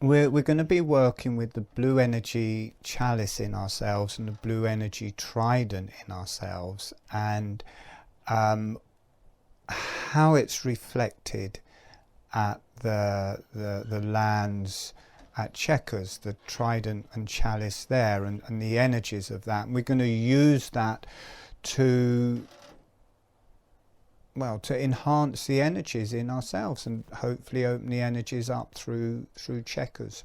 we're going to be working with the blue energy chalice in ourselves and the blue energy trident in ourselves, and how it's reflected at the lands at Chequers, the trident and chalice there, and the energies of that. And we're going to use that to, well, to enhance the energies in ourselves and hopefully open the energies up through Chequers.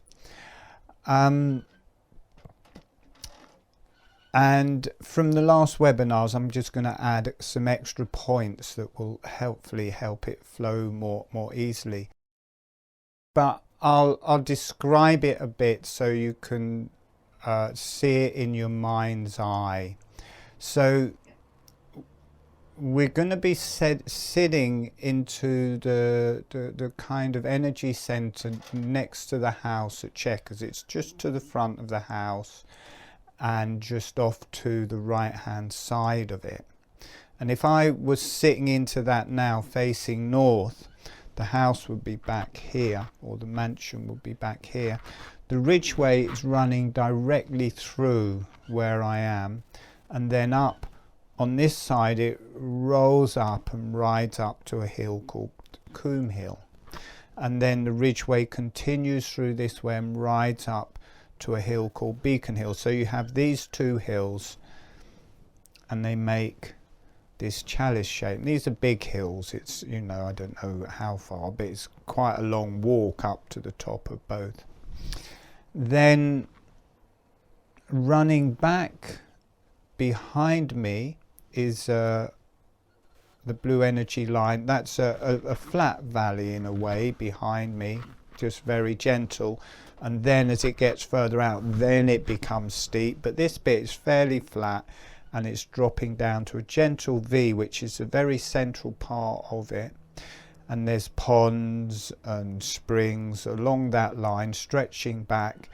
And from the last webinars, I'm just going to add some extra points that will hopefully help it flow more easily. But I'll describe it a bit so you can see it in your mind's eye. So we're going to be sitting into the kind of energy center next to the house at Chequers. It's just to the front of the house and just off to the right hand side of it. And if I was sitting into that now facing north, the house would be back here, or the mansion would be back here. The ridgeway is running directly through where I am, and then up on this side it rolls up and rides up to a hill called Coombe Hill, and then the ridgeway continues through this way and rides up to a hill called Beacon Hill. So you have these two hills and they make this chalice shape. And these are big hills. It's, you know, I don't know how far, but it's quite a long walk up to the top of both. Then running back behind me is the blue energy line. That's a flat valley in a way behind me, just very gentle. And then as it gets further out, then it becomes steep, but this bit is fairly flat and it's dropping down to a gentle V, which is a very central part of it. And there's ponds and springs along that line stretching back,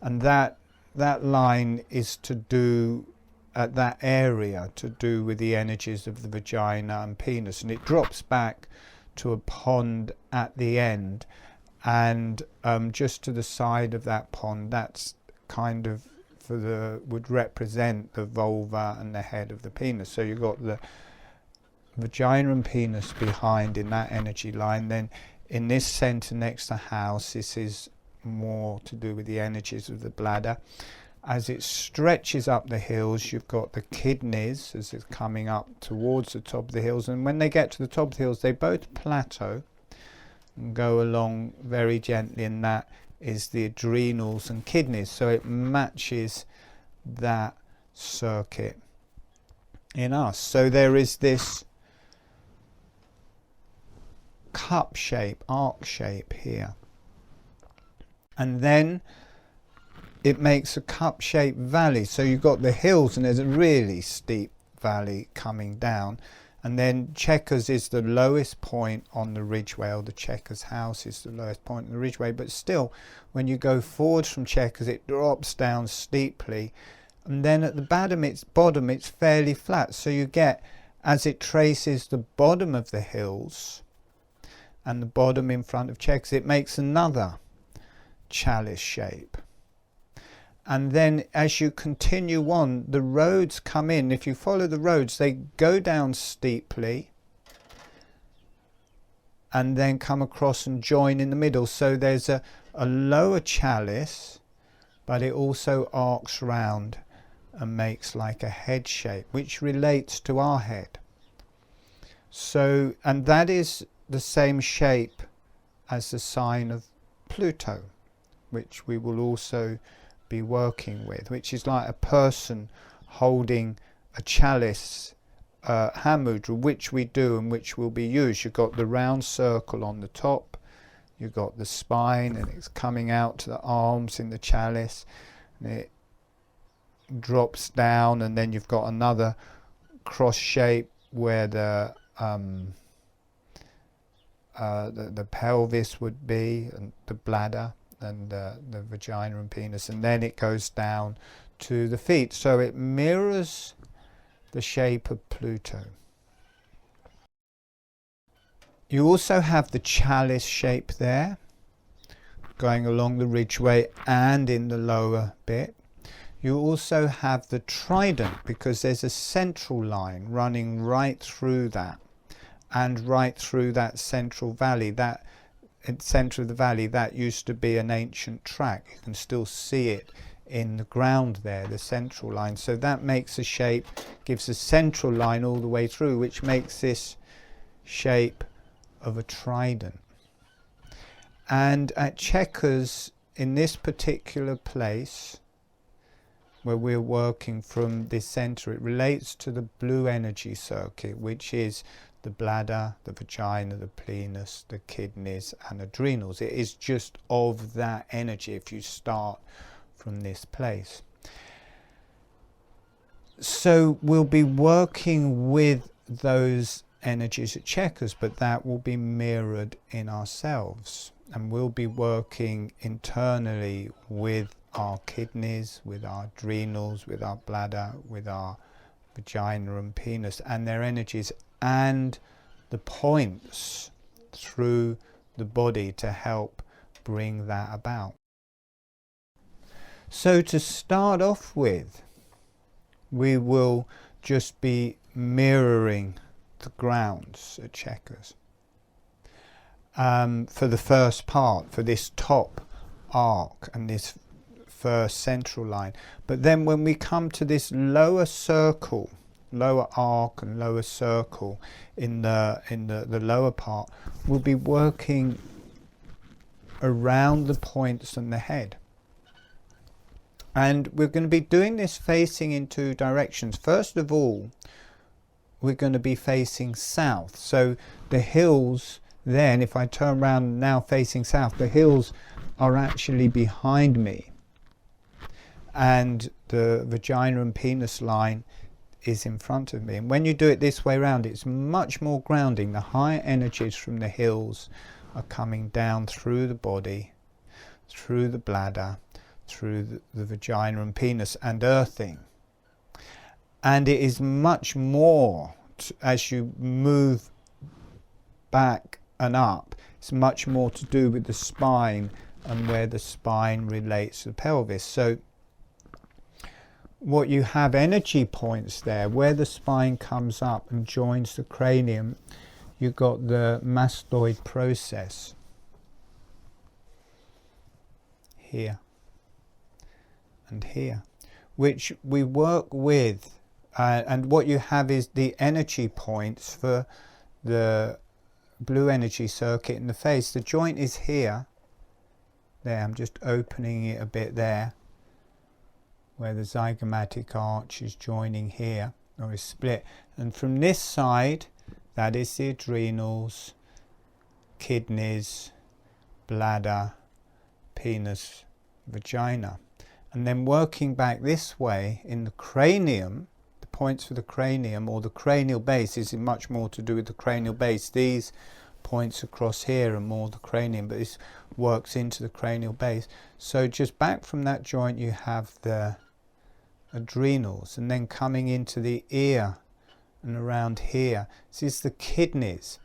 and that line is to do at that area to do with the energies of the vagina and penis, and it drops back to a pond at the end. And just to the side of that pond, that's kind of would represent the vulva and the head of the penis. So you've got the vagina and penis behind in that energy line. Then in this center next to house, this is more to do with the energies of the bladder. As it stretches up the hills, you've got the kidneys as it's coming up towards the top of the hills, and when they get to the top of the hills, they both plateau and go along very gently, and that is the adrenals and kidneys. So it matches that circuit in us. So there is this cup shape, arc shape here, and then it makes a cup shaped valley. So you've got the hills and there's a really steep valley coming down. And then Chequers is the lowest point on the ridgeway, or the Chequers house is the lowest point on the ridgeway. But still, when you go forwards from Chequers, it drops down steeply. And then at the bottom, it's fairly flat. So you get, as it traces the bottom of the hills and the bottom in front of Chequers, it makes another chalice shape. And then as you continue on, the roads come in. If you follow the roads, they go down steeply and then come across and join in the middle. So there's a lower chalice, but it also arcs round and makes like a head shape, which relates to our head. So, and that is the same shape as the sign of Pluto, which we will also be working with, which is like a person holding a chalice hand mudra, which we do and which will be used. You've got the round circle on the top, you've got the spine, and it's coming out to the arms in the chalice, and it drops down, and then you've got another cross shape where the pelvis would be, and the bladder, and the vagina and penis, and then it goes down to the feet. So it mirrors the shape of Pluto. You also have the chalice shape there, going along the ridgeway and in the lower bit. You also have the trident, because there's a central line running right through that, and right through that central valley. That in the centre of the valley, that used to be an ancient track. You can still see it in the ground there, the central line. So that makes a shape, gives a central line all the way through, which makes this shape of a trident. And at Chequers, in this particular place where we're working from this center, it relates to the blue energy circuit, which is the bladder, the vagina, the penis, the kidneys and adrenals. It is just of that energy if you start from this place. So we'll be working with those energies at Chequers, but that will be mirrored in ourselves, and we'll be working internally with our kidneys, with our adrenals, with our bladder, with our vagina and penis and their energies, and the points through the body to help bring that about. So to start off with, we will just be mirroring the grounds at Chequers for the first part, for this top arc and this first central line. But then when we come to this lower circle, lower arc and lower circle in the lower part, we'll be working around the points and the head. And we're going to be doing this facing in two directions. First of all, we're going to be facing south. So the hills then, if I turn around now facing south, the hills are actually behind me. And the vagina and penis line is in front of me. And when you do it this way around, it's much more grounding. The higher energies from the hills are coming down through the body, through the bladder, through the vagina and penis, and earthing. And it is much more, as you move back and up, it's much more to do with the spine and where the spine relates to the pelvis. So what you have, energy points there, where the spine comes up and joins the cranium, you've got the mastoid process here and here, which we work with, and what you have is the energy points for the blue energy circuit in the face. The joint is here, there, I'm just opening it a bit there, where the zygomatic arch is joining here, or is split. And from this side, that is the adrenals, kidneys, bladder, penis, vagina. And then working back this way in the cranium, the points for the cranium, or the cranial base, is much more to do with the cranial base. These points across here are more the cranium, but this works into the cranial base. So just back from that joint you have the adrenals, and then coming into the ear and around here, this is the kidneys.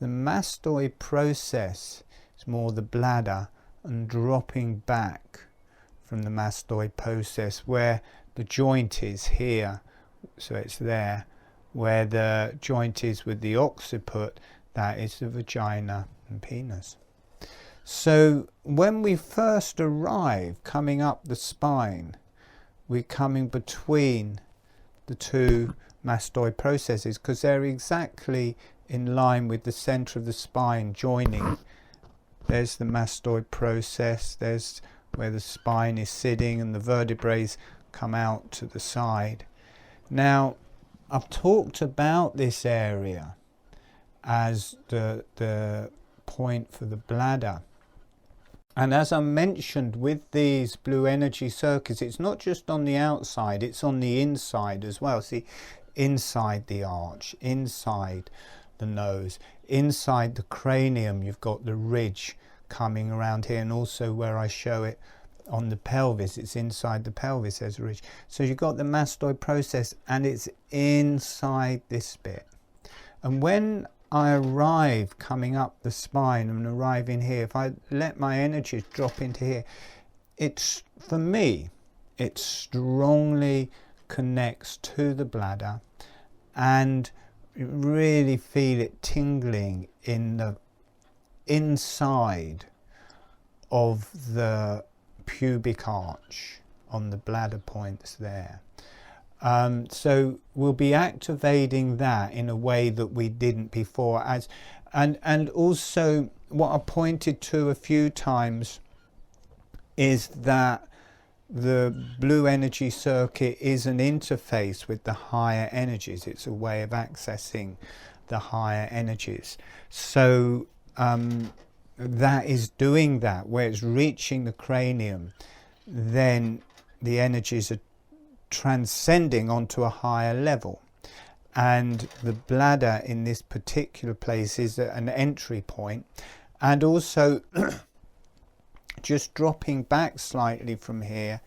The mastoid process is more the bladder, and dropping back from the mastoid process where the joint is here, so it's there, where the joint is with the occiput, that is the vagina and penis. So when we first arrive coming up the spine, we're coming between the two mastoid processes, because they're exactly in line with the center of the spine joining. There's the mastoid process, there's where the spine is sitting, and the vertebrae come out to the side. Now, I've talked about this area as the point for the bladder. And as I mentioned, with these blue energy circuits, it's not just on the outside, it's on the inside as well. See, inside the arch, inside the nose, inside the cranium, you've got the ridge coming around here, and also where I show it on the pelvis, it's inside the pelvis, there's a ridge. So you've got the mastoid process, and it's inside this bit. And when I arrive coming up the spine and arrive in here, if I let my energies drop into here, it's, for me, it strongly connects to the bladder, and you really feel it tingling in the inside of the pubic arch on the bladder points there. So we'll be activating that in a way that we didn't before, and also what I pointed to a few times is that the blue energy circuit is an interface with the higher energies. It's a way of accessing the higher energies. So that is doing that, where it's reaching the cranium, then the energies are transcending onto a higher level, and the bladder in this particular place is an entry point. And also just dropping back slightly from here,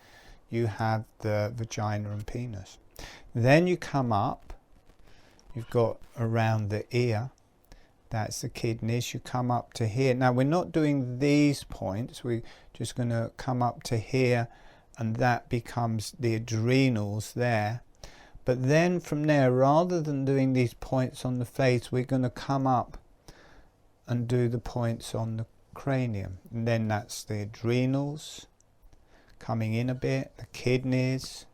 you have the vagina and penis. Then you come up, you've got around the ear, that's the kidneys. You come up to here. Now we're not doing these points, we're just going to come up to here, and that becomes the adrenals there. But then from there, rather than doing these points on the face, we're going to come up and do the points on the cranium, and then that's the adrenals coming in a bit, the kidneys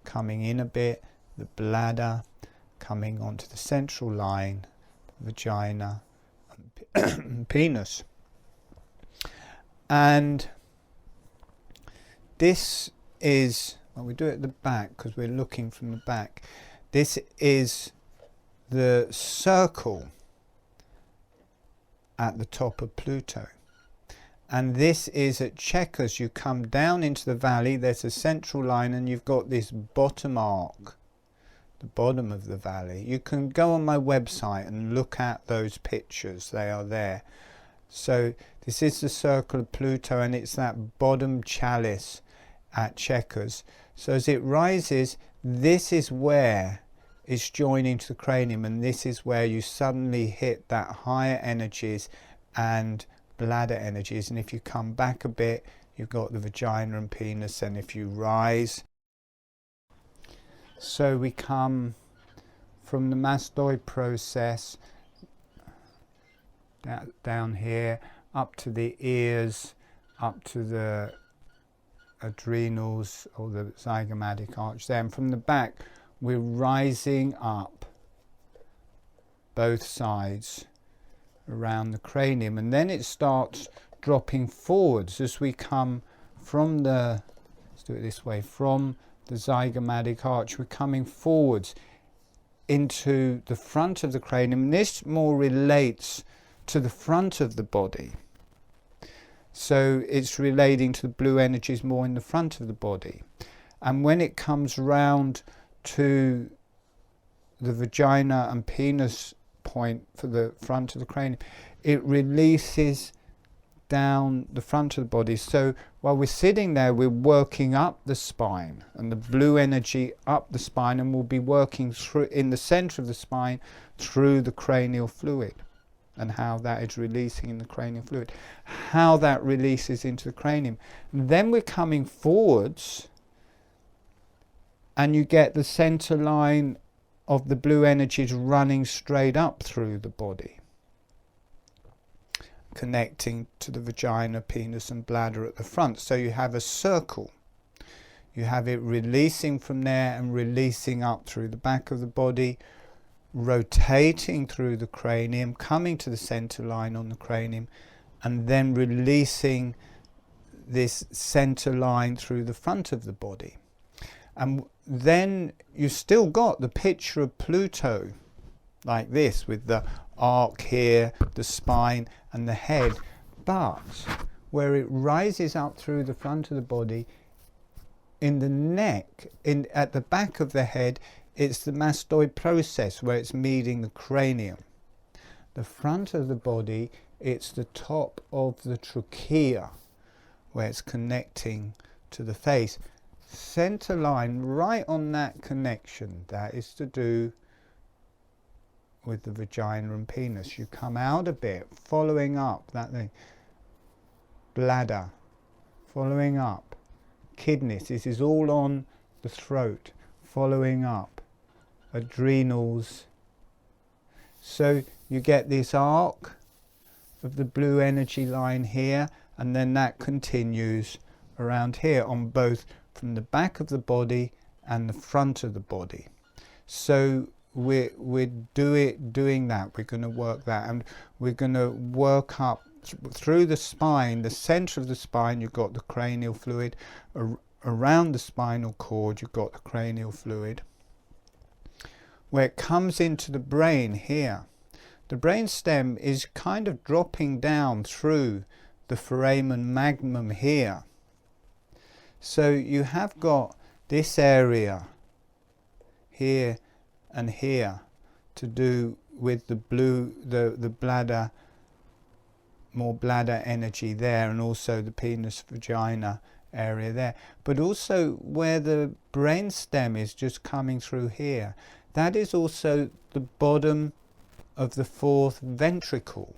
coming in a bit, the bladder coming onto the central line, the vagina and penis. And this is, well, we do it at the back because we're looking from the back. This is the circle at the top of Pluto. And this is at Chequers. You come down into the valley, there's a central line, and you've got this bottom arc, the bottom of the valley. You can go on my website and look at those pictures, they are there. So this is the circle of Pluto, and it's that bottom chalice at Chequers. So as it rises, this is where it's joining to the cranium, and this is where you suddenly hit that higher energies and bladder energies. And if you come back a bit, you've got the vagina and penis. And if you rise, so we come from the mastoid process down here up to the ears, up to the adrenals or the zygomatic arch there, and from the back we're rising up both sides around the cranium, and then it starts dropping forwards as we come from the, let's do it this way, from the zygomatic arch, we're coming forwards into the front of the cranium, and this more relates to the front of the body. So it's relating to the blue energies more in the front of the body. And when it comes round to the vagina and penis point for the front of the cranium, it releases down the front of the body. So while we're sitting there, we're working up the spine and the blue energy up the spine, and we'll be working through in the center of the spine through the cranial fluid, and how that is releasing in the cranial fluid, how that releases into the cranium. And then we're coming forwards, and you get the center line of the blue energies running straight up through the body, connecting to the vagina, penis and bladder at the front. So you have a circle. You have it releasing from there and releasing up through the back of the body, rotating through the cranium, coming to the center line on the cranium, and then releasing this center line through the front of the body. And then you still got the picture of Pluto like this, with the arc here, the spine and the head, but where it rises up through the front of the body, in the neck, at the back of the head, it's the mastoid process where it's meeting the cranium. The front of the body, it's the top of the trachea where it's connecting to the face. Center line right on that connection, that is to do with the vagina and penis. You come out a bit, following up that thing. Bladder, following up. Kidneys, this is all on the throat, following up. Adrenals. So you get this arc of the blue energy line here, and then that continues around here on both from the back of the body and the front of the body. So we're doing that. We're going to work that, and we're going to work up through the spine, the center of the spine. You've got the cranial fluid. Around the spinal cord, you've got the cranial fluid. Where it comes into the brain here, the brain stem is kind of dropping down through the foramen magnum here. So you have got this area here and here to do with the blue, the bladder, more bladder energy there, and also the penis vagina area there. But also where the brain stem is just coming through here, that is also the bottom of the fourth ventricle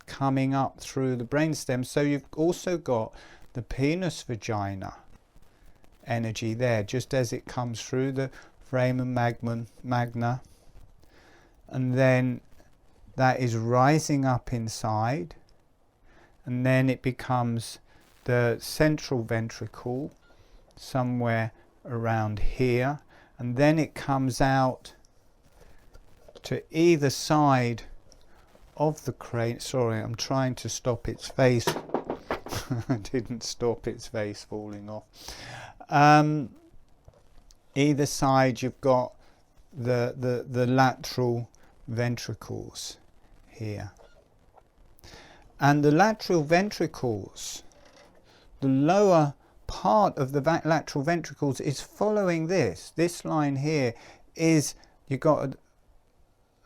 coming up through the brainstem. So you've also got the penis vagina energy there, just as it comes through the foramen magna, and then that is rising up inside, and then it becomes the central ventricle somewhere around here, and then it comes out to either side of the cranium. Sorry, I'm trying to stop its face. I didn't stop its face falling off. Either side you've got the lateral ventricles here. And the lateral ventricles, the lower part of the lateral ventricles is following this. This line here is, you've got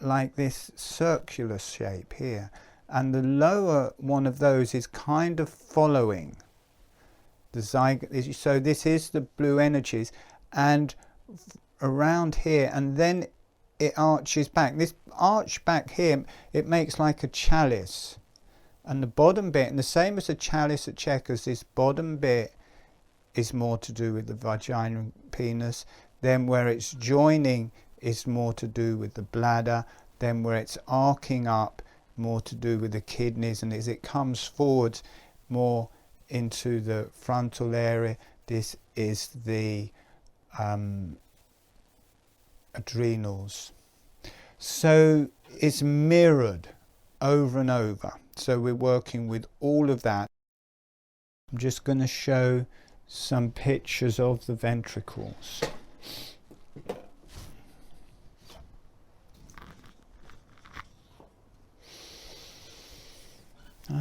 like this circular shape here, and the lower one of those is kind of following the zygote. So this is the blue energies, and around here, and then it arches back. This arch back here, it makes like a chalice, and the bottom bit, and the same as the chalice at Chequers, this bottom bit is more to do with the vagina and penis. Then where it's joining is more to do with the bladder. Then where it's arcing up, more to do with the kidneys. And as it comes forward more into the frontal area, this is the adrenals. So it's mirrored over and over. So we're working with all of that. I'm just going to show some pictures of the ventricles.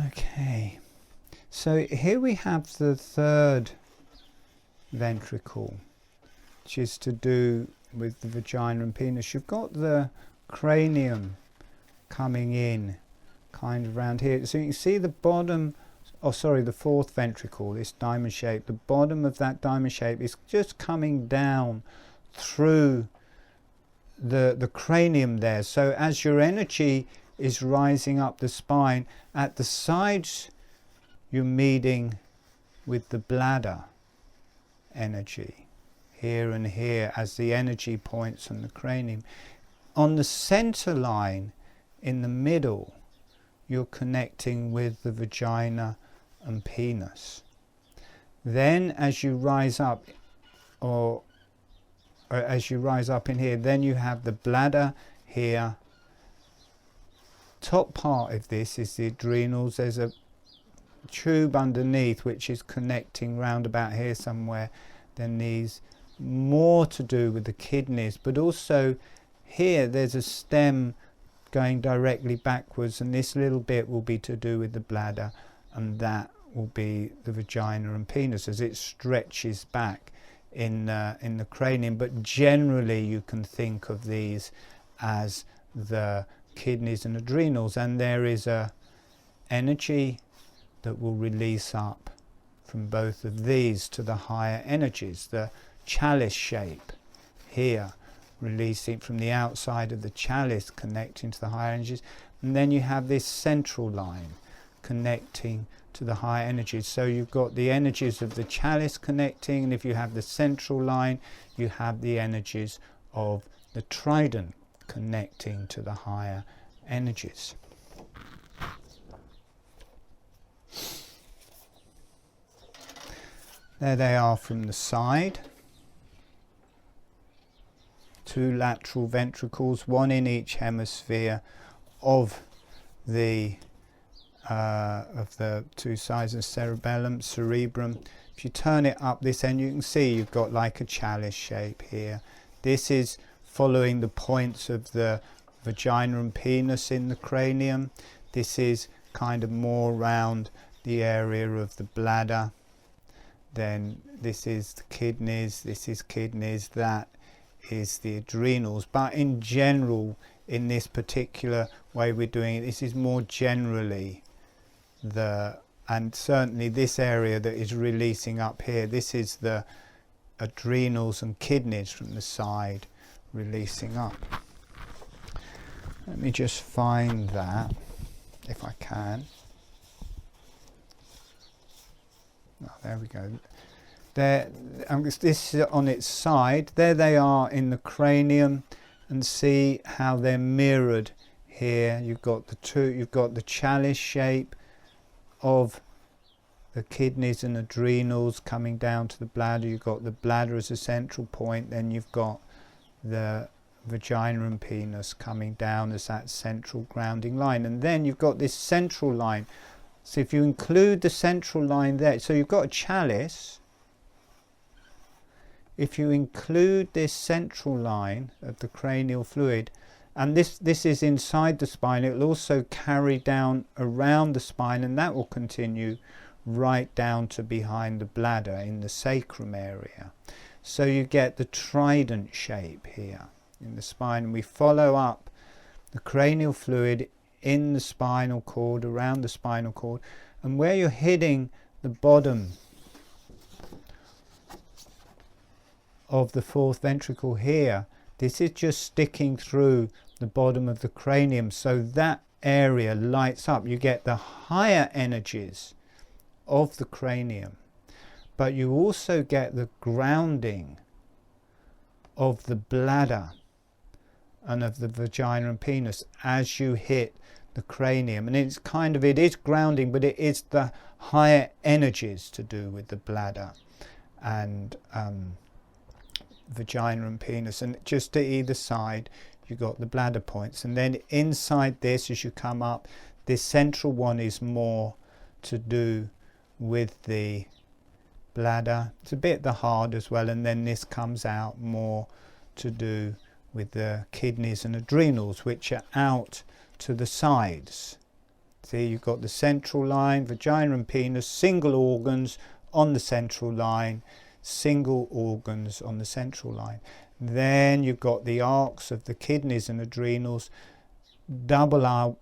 Okay, so here we have the third ventricle, which is to do with the vagina and penis. You've got the cranium coming in kind of around here. So you can see the bottom, the fourth ventricle, this diamond shape. The bottom of that diamond shape is just coming down through the cranium there. So as your energy is rising up the spine, at the sides you're meeting with the bladder energy here and here as the energy points on the cranium. On the center line in the middle, you're connecting with the vagina and penis. Then as you rise up, or as you rise up in here, then you have the bladder here. Top part of this is the adrenals. There's a tube underneath which is connecting round about here somewhere. Then these more to do with the kidneys, but also here there's a stem going directly backwards, and this little bit will be to do with the bladder, and that will be the vagina and penis as it stretches back in the cranium. But generally you can think of these as the kidneys and adrenals, and there is a energy that will release up from both of these to the higher energies, the chalice shape here, releasing from the outside of the chalice, connecting to the higher energies. And then you have this central line connecting to the higher energies. So you've got the energies of the chalice connecting, and if you have the central line, you have the energies of the trident connecting to the higher energies. There they are from the side. 2 lateral ventricles, 1 in each hemisphere of the 2 sides of cerebellum, cerebrum. If you turn it up this end, you can see you've got like a chalice shape here. This is following the points of the vagina and penis in the cranium. This is kind of more around the area of the bladder. Then this is the kidneys, this is kidneys, that is the adrenals. But in general, in this particular way we're doing it, this is more generally and certainly this area that is releasing up here, this is the adrenals and kidneys from the side releasing up. Let me just find that if I can. Oh, there we go. There, this is on its side. There they are in the cranium, and see how they're mirrored here. You've got the chalice shape of the kidneys and adrenals coming down to the bladder. You've got the bladder as a central point, then you've got the vagina and penis coming down as that central grounding line, and then you've got this central line. So if you include the central line there, so you've got a chalice. If you include this central line of the cranial fluid, and this is inside the spine, it will also carry down around the spine, and that will continue right down to behind the bladder in the sacrum area. So you get the trident shape here in the spine, and we follow up the cranial fluid in the spinal cord, around the spinal cord, and where you're hitting the bottom of the 4th ventricle here, this is just sticking through the bottom of the cranium, so that area lights up. You get the higher energies of the cranium, but you also get the grounding of the bladder and of the vagina and penis as you hit the cranium. And it is grounding, but it is the higher energies to do with the bladder and vagina and penis. And just to either side you've got the bladder points, and then inside this, as you come up, this central one is more to do with the bladder. It's a bit the heart as well, and then this comes out more to do with the kidneys and adrenals, which are out to the sides. See, you've got the central line, vagina and penis, single organs on the central line, single organs on the central line. Then you've got the arcs of the kidneys and adrenals, double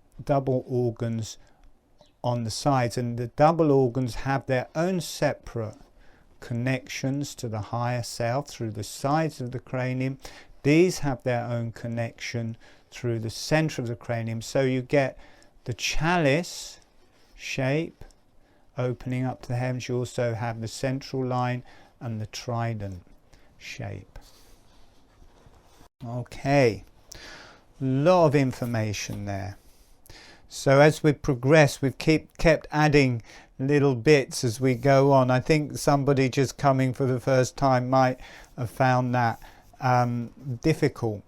organs on the sides, and the double organs have their own separate connections to the higher self through the sides of the cranium. These have their own connection through the center of the cranium. So you get the chalice shape opening up to the heavens. You also have the central line and the trident shape. Okay, a lot of information there. So as we progress, we've kept adding little bits as we go on. I think somebody just coming for the first time might have found that difficult.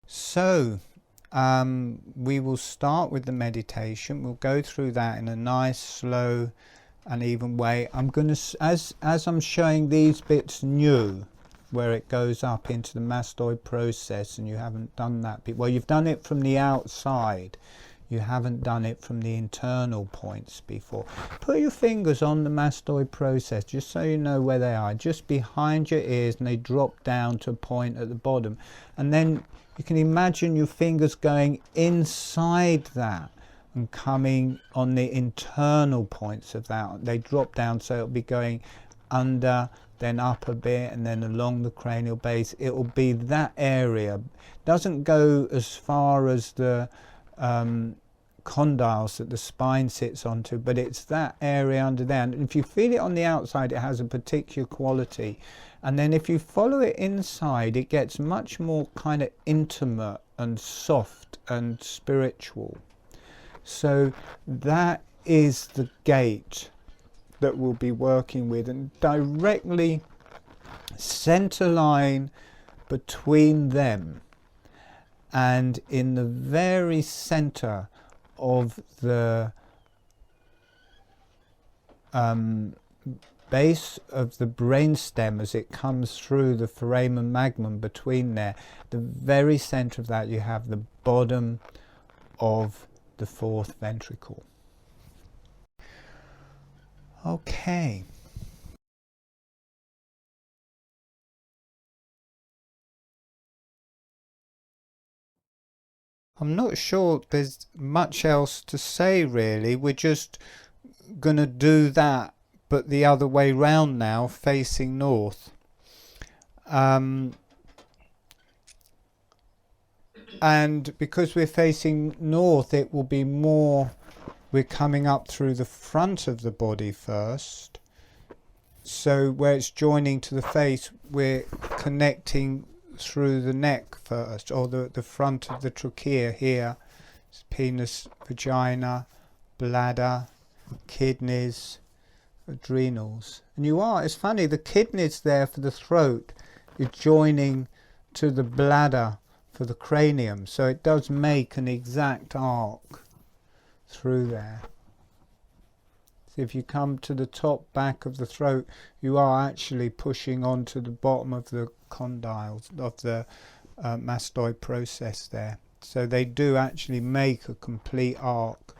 So we will start with the meditation. We'll go through that in a nice, slow and even way. I'm going to, as I'm showing these bits new, where it goes up into the mastoid process, and you haven't done that bit. Well, you've done it from the outside. You haven't done it from the internal points before. Put your fingers on the mastoid process, just so you know where they are, just behind your ears, and they drop down to a point at the bottom. And then you can imagine your fingers going inside that and coming on the internal points of that. They drop down, so it'll be going under, then up a bit, and then along the cranial base. It will be that area. Doesn't go as far as the condyles that the spine sits onto, but it's that area under there. And if you feel it on the outside, it has a particular quality. And then if you follow it inside, it gets much more kind of intimate and soft and spiritual. So that is the gate that we'll be working with, and directly center line between them and in the very center of the base of the brainstem as it comes through the foramen magnum between there, the very center of that, you have the bottom of the fourth ventricle. Okay. I'm not sure there's much else to say really. We're just going to do that, but the other way round now, facing north. And because we're facing north, it will be more, we're coming up through the front of the body first. So where it's joining to the face, we're connecting through the neck first, or the front of the trachea here. It's penis, vagina, bladder, kidneys, adrenals. And it's funny, the kidneys there for the throat is joining to the bladder for the cranium, so it does make an exact arc through there. So if you come to the top back of the throat, you are actually pushing onto the bottom of the condyles of the mastoid process there. So they do actually make a complete arc